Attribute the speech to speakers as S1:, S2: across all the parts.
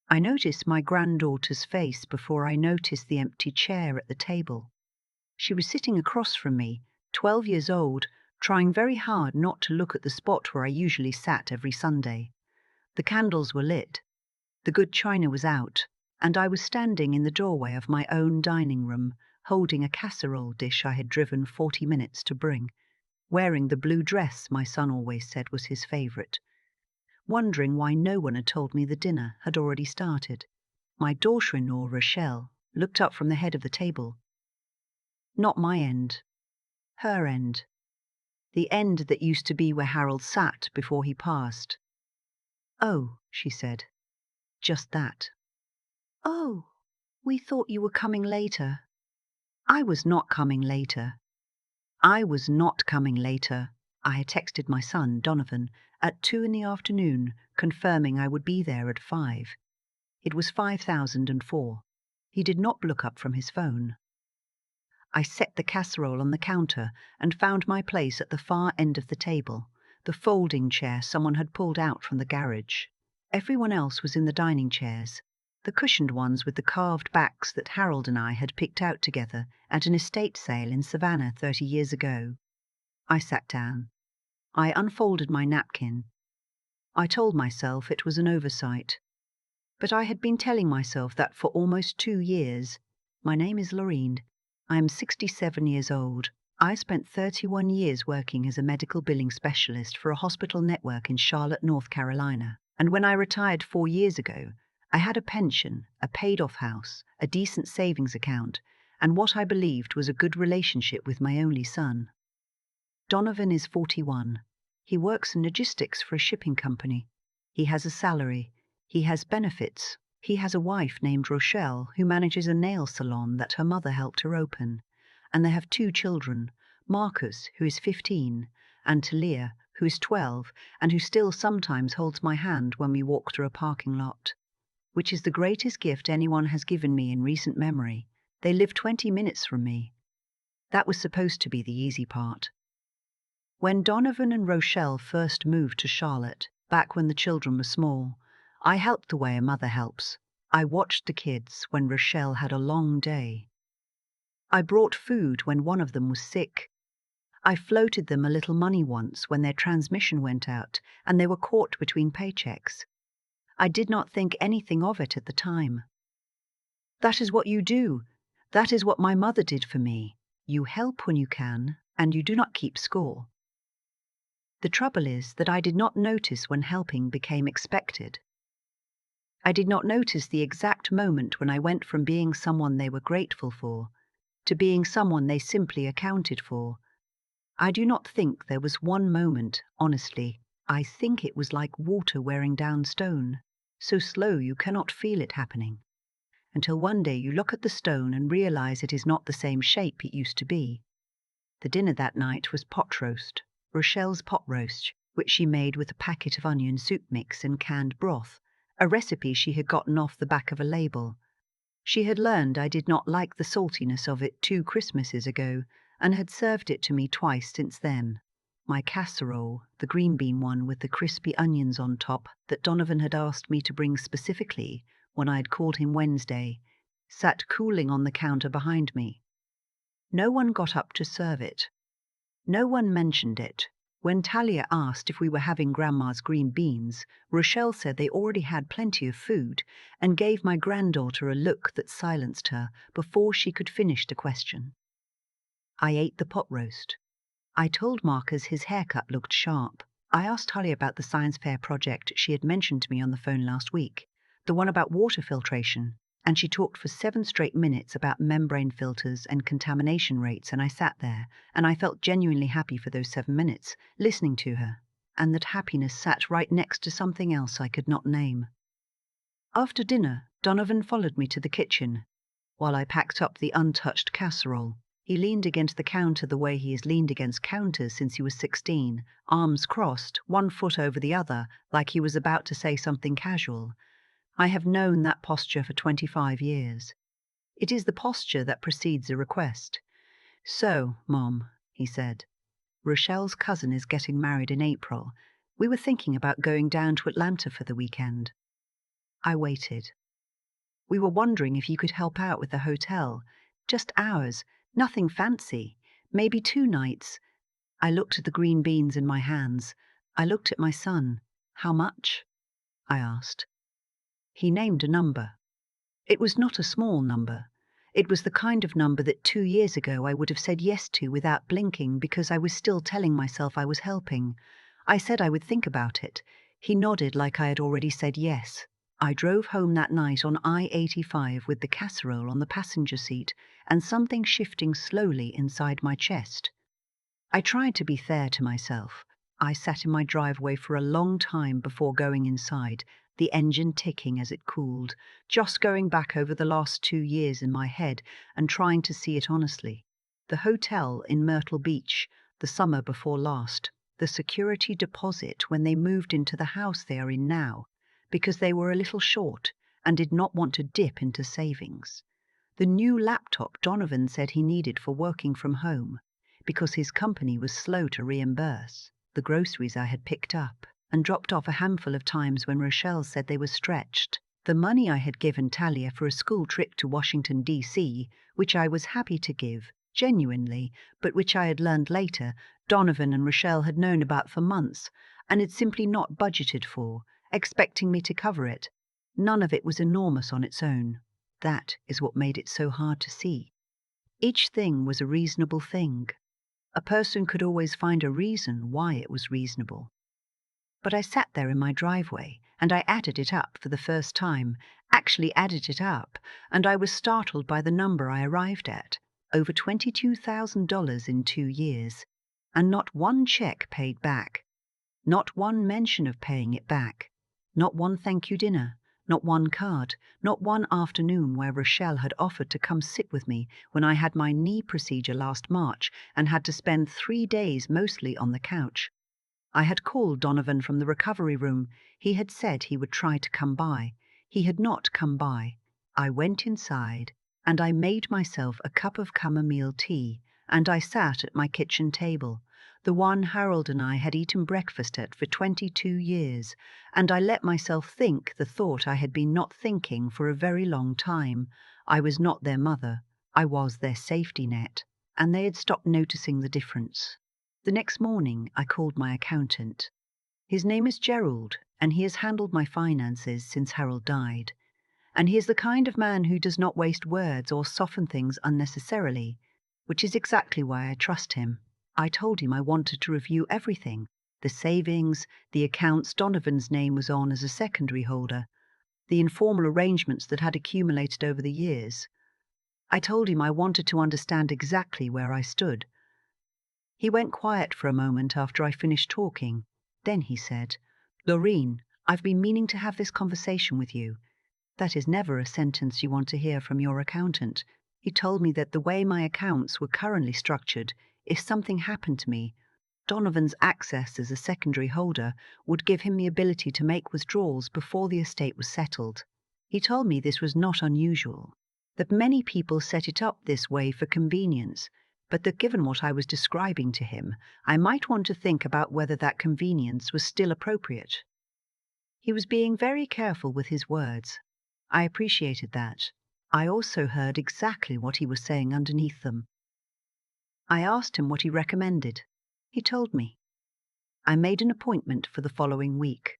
S1: I noticed my granddaughter's face before I noticed the empty chair at the table. She was sitting across from me, 12 years old, trying very hard not to look at the spot where I usually sat every Sunday. The candles were lit, the good china was out, and I was standing in the doorway of my own dining room, holding a casserole dish I had driven 40 minutes to bring, wearing the blue dress my son always said was his favorite, wondering why no one had told me the dinner had already started. My daughter-in-law, Rochelle, looked up from the head of the table. Not my end. Her end. The end that used to be where Harold sat before he passed. "Oh," she said. "Just that." "Oh, we thought you were coming later." I was not coming later. I was not coming later. I had texted my son, Donovan, at 2 in the afternoon, confirming I would be there at 5. It was 5004. He did not look up from his phone. I set the casserole on the counter and found my place at the far end of the table, the folding chair someone had pulled out from the garage. Everyone else was in the dining chairs, the cushioned ones with the carved backs that Harold and I had picked out together at an estate sale in Savannah 30 years ago. I sat down. I unfolded my napkin. I told myself it was an oversight. But I had been telling myself that for almost 2 years. My name is Lorene. I am 67 years old. I spent 31 years working as a medical billing specialist for a hospital network in Charlotte, North Carolina. And when I retired 4 years ago, I had a pension, a paid-off house, a decent savings account, and what I believed was a good relationship with my only son. Donovan is 41. He works in logistics for a shipping company. He has a salary. He has benefits. He has a wife named Rochelle who manages a nail salon that her mother helped her open. And they have 2 children, Marcus, who is 15, and Talia, who is 12, and who still sometimes holds my hand when we walk through a parking lot, which is the greatest gift anyone has given me in recent memory. They live 20 minutes from me. That was supposed to be the easy part. When Donovan and Rochelle first moved to Charlotte, back when the children were small, I helped the way a mother helps. I watched the kids when Rochelle had a long day. I brought food when one of them was sick. I floated them a little money once when their transmission went out and they were caught between paychecks. I did not think anything of it at the time. That is what you do. That is what my mother did for me. You help when you can, and you do not keep score. The trouble is that I did not notice when helping became expected. I did not notice the exact moment when I went from being someone they were grateful for to being someone they simply accounted for. I do not think there was one moment, honestly. I think it was like water wearing down stone, so slow you cannot feel it happening, until one day you look at the stone and realize it is not the same shape it used to be. The dinner that night was pot roast, Rochelle's pot roast, which she made with a packet of onion soup mix and canned broth, a recipe she had gotten off the back of a label. She had learned I did not like the saltiness of it 2 Christmases ago, and had served it to me twice since then. My casserole, the green bean one with the crispy onions on top that Donovan had asked me to bring specifically when I had called him Wednesday, sat cooling on the counter behind me. No one got up to serve it. No one mentioned it. When Talia asked if we were having Grandma's green beans, Rochelle said they already had plenty of food and gave my granddaughter a look that silenced her before she could finish the question. I ate the pot roast. I told Marcus his haircut looked sharp. I asked Talia about the science fair project she had mentioned to me on the phone last week, the one about water filtration, and she talked for 7 straight minutes about membrane filters and contamination rates, and I sat there, and I felt genuinely happy for those 7 minutes, listening to her, and that happiness sat right next to something else I could not name. After dinner, Donovan followed me to the kitchen. While I packed up the untouched casserole, he leaned against the counter the way he has leaned against counters since he was 16, arms crossed, one foot over the other, like he was about to say something casual. I have known that posture for 25 years. It is the posture that precedes a request. "So, Mom," he said, "Rochelle's cousin is getting married in April. We were thinking about going down to Atlanta for the weekend." I waited. We were wondering if you could help out with the hotel. Just hours, nothing fancy. Maybe 2 nights. I looked at the green beans in my hands. I looked at my son. How much? I asked. He named a number. It was not a small number. It was the kind of number that 2 years ago I would have said yes to without blinking because I was still telling myself I was helping. I said I would think about it. He nodded like I had already said yes. I drove home that night on I-85 with the casserole on the passenger seat and something shifting slowly inside my chest. I tried to be fair to myself. I sat in my driveway for a long time before going inside, the engine ticking as it cooled, just going back over the last 2 years in my head and trying to see it honestly. The hotel in Myrtle Beach, the summer before last, the security deposit when they moved into the house they are in now, because they were a little short and did not want to dip into savings. The new laptop Donovan said he needed for working from home, because his company was slow to reimburse. The groceries I had picked up and dropped off a handful of times when Rochelle said they were stretched. The money I had given Talia for a school trip to Washington, D.C., which I was happy to give, genuinely, but which I had learned later Donovan and Rochelle had known about for months and had simply not budgeted for, expecting me to cover it. None of it was enormous on its own. That is what made it so hard to see. Each thing was a reasonable thing. A person could always find a reason why it was reasonable. But I sat there in my driveway, and I added it up for the first time, actually added it up, and I was startled by the number I arrived at, over $22,000 in 2 years, and not one check paid back, not one mention of paying it back, not one thank you dinner, not one card, not one afternoon where Rochelle had offered to come sit with me when I had my knee procedure last March and had to spend 3 days mostly on the couch. I had called Donovan from the recovery room. He had said he would try to come by. He had not come by. I went inside, and I made myself a cup of chamomile tea, and I sat at my kitchen table, the one Harold and I had eaten breakfast at for 22 years, and I let myself think the thought I had been not thinking for a very long time. I was not their mother. I was their safety net, and they had stopped noticing the difference. The next morning, I called my accountant. His name is Gerald, and he has handled my finances since Harold died. And he is the kind of man who does not waste words or soften things unnecessarily, which is exactly why I trust him. I told him I wanted to review everything, the savings, the accounts Donovan's name was on as a secondary holder, the informal arrangements that had accumulated over the years. I told him I wanted to understand exactly where I stood. He went quiet for a moment after I finished talking. Then he said, "Lorene, I've been meaning to have this conversation with you. That is never a sentence you want to hear from your accountant." He told me that the way my accounts were currently structured, if something happened to me, Donovan's access as a secondary holder would give him the ability to make withdrawals before the estate was settled. He told me this was not unusual, that many people set it up this way for convenience, but that given what I was describing to him, I might want to think about whether that convenience was still appropriate. He was being very careful with his words. I appreciated that. I also heard exactly what he was saying underneath them. I asked him what he recommended. He told me. I made an appointment for the following week.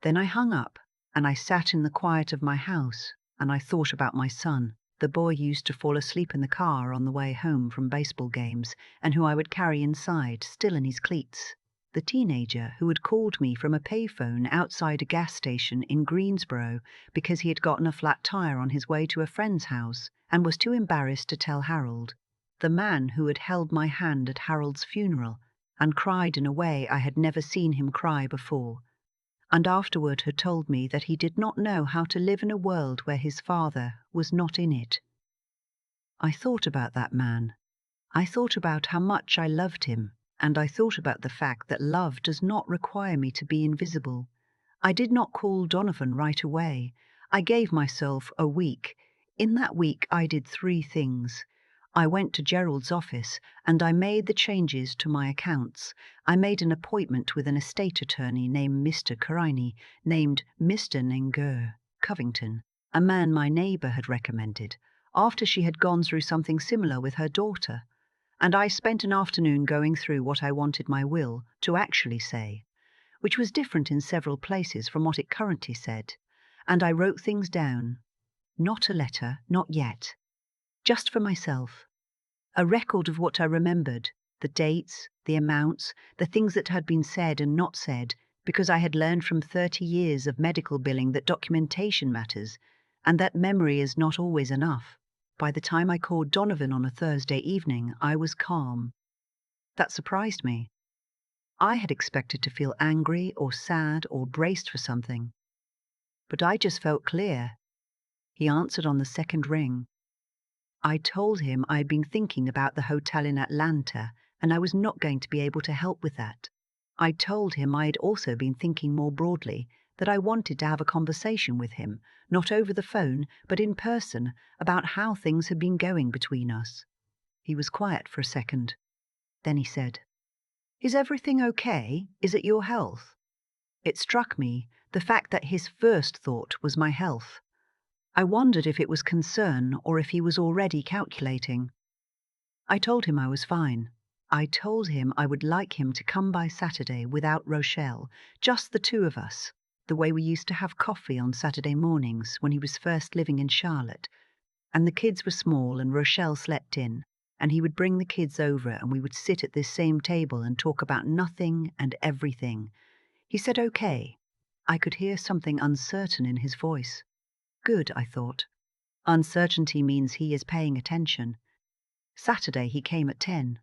S1: Then I hung up, and I sat in the quiet of my house, and I thought about my son, the boy who used to fall asleep in the car on the way home from baseball games, and who I would carry inside, still in his cleats. The teenager who had called me from a payphone outside a gas station in Greensboro because he had gotten a flat tire on his way to a friend's house and was too embarrassed to tell Harold. The man who had held my hand at Harold's funeral and cried in a way I had never seen him cry before, and afterward had told me that he did not know how to live in a world where his father was not in it. I thought about that man. I thought about how much I loved him, and I thought about the fact that love does not require me to be invisible. I did not call Donovan right away. I gave myself a week. In that week I did 3 things. I went to Gerald's office and I made the changes to my accounts. I made an appointment with an estate attorney named Mr. Karaini, named Mr. Nenger. Covington, a man my neighbour had recommended, after she had gone through something similar with her daughter, and I spent an afternoon going through what I wanted my will to actually say, which was different in several places from what it currently said, and I wrote things down. Not a letter, not yet. Just for myself. A record of what I remembered, the dates, the amounts, the things that had been said and not said, because I had learned from 30 years of medical billing that documentation matters, and that memory is not always enough. By the time I called Donovan on a Thursday evening, I was calm. That surprised me. I had expected to feel angry or sad or braced for something. But I just felt clear. He answered on the second ring. I told him I'd been thinking about the hotel in Atlanta, and I was not going to be able to help with that. I told him I'd also been thinking more broadly, that I wanted to have a conversation with him, not over the phone, but in person, about how things had been going between us. He was quiet for a second. Then he said, "Is everything okay? Is it your health?" It struck me, the fact that his first thought was my health. I wondered if it was concern or if he was already calculating. I told him I was fine. I told him I would like him to come by Saturday without Rochelle, just the two of us, the way we used to have coffee on Saturday mornings when he was first living in Charlotte, and the kids were small and Rochelle slept in, and he would bring the kids over and we would sit at this same table and talk about nothing and everything. He said okay. I could hear something uncertain in his voice. Good, I thought. Uncertainty means he is paying attention. Saturday he came at 10.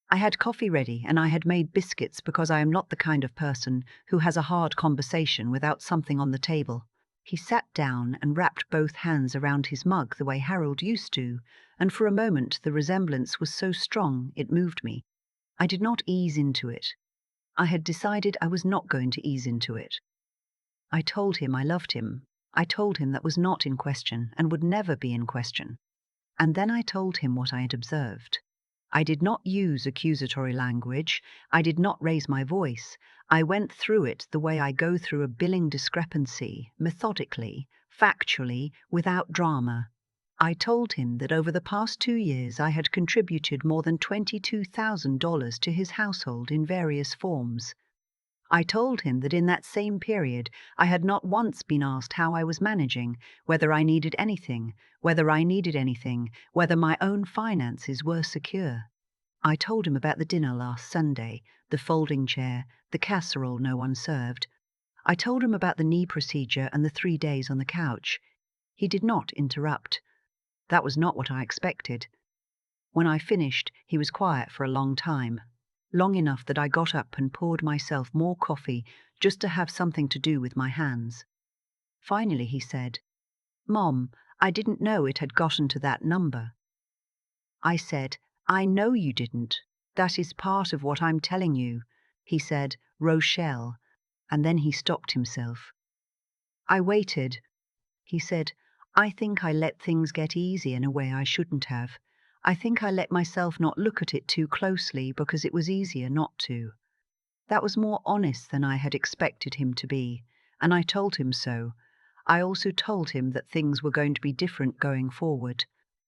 S1: I had coffee ready and I had made biscuits because I am not the kind of person who has a hard conversation without something on the table. He sat down and wrapped both hands around his mug the way Harold used to, and for a moment the resemblance was so strong it moved me. I did not ease into it. I had decided I was not going to ease into it. I told him I loved him. I told him that was not in question and would never be in question. And then I told him what I had observed. I did not use accusatory language. I did not raise my voice. I went through it the way I go through a billing discrepancy, methodically, factually, without drama. I told him that over the past 2 years I had contributed more than $22,000 to his household in various forms. I told him that in that same period I had not once been asked how I was managing, whether I needed anything, whether my own finances were secure. I told him about the dinner last Sunday, the folding chair, the casserole no one served. I told him about the knee procedure and the 3 days on the couch. He did not interrupt. That was not what I expected. When I finished, he was quiet for a long time. Long enough that I got up and poured myself more coffee just to have something to do with my hands. Finally he said, "Mom, I didn't know it had gotten to that number." I said, "I know you didn't. That is part of what I'm telling you." He said, "Rochelle," and then he stopped himself. I waited. He said, "I think I let things get easy in a way I shouldn't have. I think I let myself not look at it too closely because it was easier not to." That was more honest than I had expected him to be, and I told him so. I also told him that things were going to be different going forward,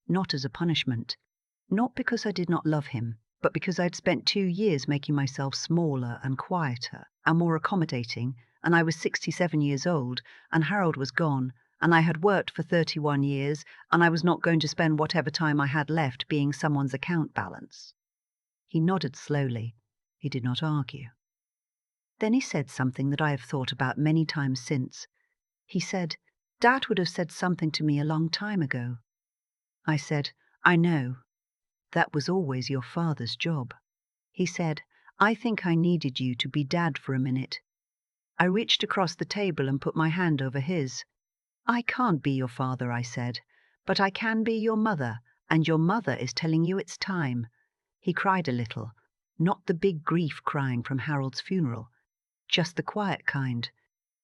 S1: not as a punishment. Not because I did not love him, but because I'd spent 2 years making myself smaller and quieter and more accommodating, and I was 67 years old, and Harold was gone, and I had worked for 31 years, and I was not going to spend whatever time I had left being someone's account balance. He nodded slowly. He did not argue. Then he said something that I have thought about many times since. He said, "Dad would have said something to me a long time ago." I said, "I know. That was always your father's job." He said, "I think I needed you to be Dad for a minute." I reached across the table and put my hand over his. "I can't be your father," I said, "but I can be your mother, and your mother is telling you it's time." He cried a little, not the big grief crying from Harold's funeral, just the quiet kind,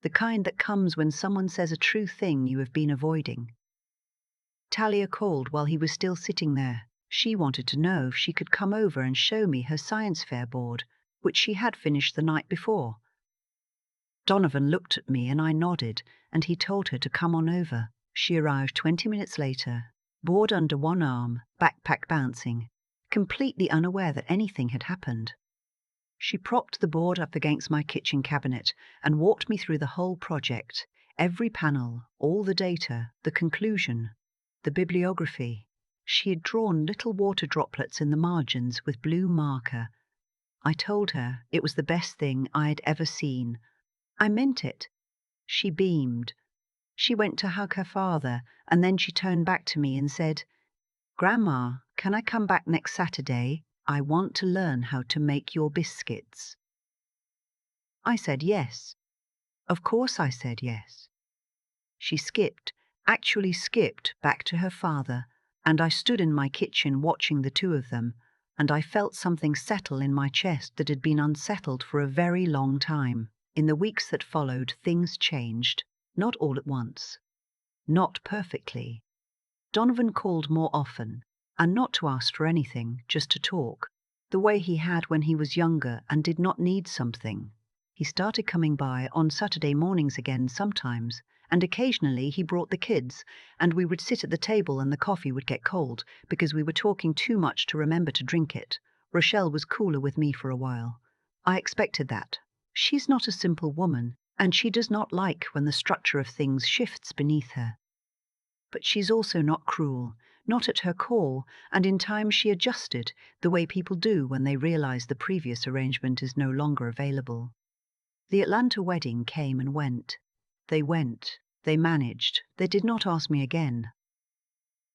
S1: the kind that comes when someone says a true thing you have been avoiding. Talia called while he was still sitting there. She wanted to know if she could come over and show me her science fair board, which she had finished the night before. Donovan looked at me and I nodded, and he told her to come on over. She arrived 20 minutes later, board under one arm, backpack bouncing, completely unaware that anything had happened. She propped the board up against my kitchen cabinet and walked me through the whole project, every panel, all the data, the conclusion, the bibliography. She had drawn little water droplets in the margins with blue marker. I told her it was the best thing I had ever seen. I meant it. She beamed. She went to hug her father, and then she turned back to me and said, "Grandma, can I come back next Saturday? I want to learn how to make your biscuits." I said yes. Of course I said yes. She actually skipped back to her father, and I stood in my kitchen watching the two of them, and I felt something settle in my chest that had been unsettled for a very long time. In the weeks that followed, things changed, not all at once, not perfectly. Donovan called more often, and not to ask for anything, just to talk, the way he had when he was younger and did not need something. He started coming by on Saturday mornings again sometimes, and occasionally he brought the kids, and we would sit at the table and the coffee would get cold because we were talking too much to remember to drink it. Rochelle was cooler with me for a while. I expected that. She's not a simple woman, and she does not like when the structure of things shifts beneath her. But she's also not cruel, not at her core, and in time she adjusted, the way people do when they realize the previous arrangement is no longer available. The Atlanta wedding came and went. They went, they managed, they did not ask me again.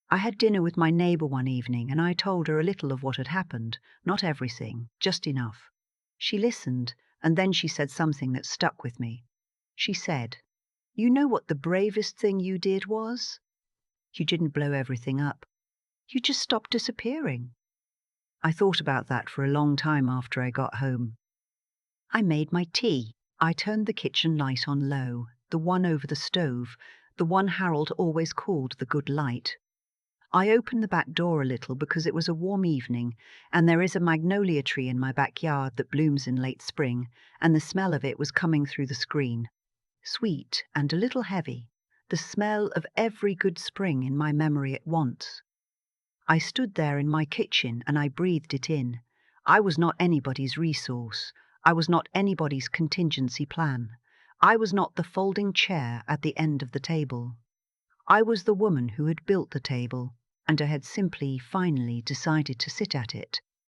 S1: I had dinner with my neighbor one evening, and I told her a little of what had happened, not everything, just enough. She listened, and then she said something that stuck with me. She said, "You know what the bravest thing you did was? You didn't blow everything up. You just stopped disappearing." I thought about that for a long time after I got home. I made my tea. I turned the kitchen light on low, the one over the stove, the one Harold always called the good light. I opened the back door a little because it was a warm evening, and there is a magnolia tree in my backyard that blooms in late spring, and the smell of it was coming through the screen. Sweet and a little heavy, the smell of every good spring in my memory at once. I stood there in my kitchen and I breathed it in. I was not anybody's resource. I was not anybody's contingency plan. I was not the folding chair at the end of the table. I was the woman who had built the table, and I had simply, finally decided to sit at it.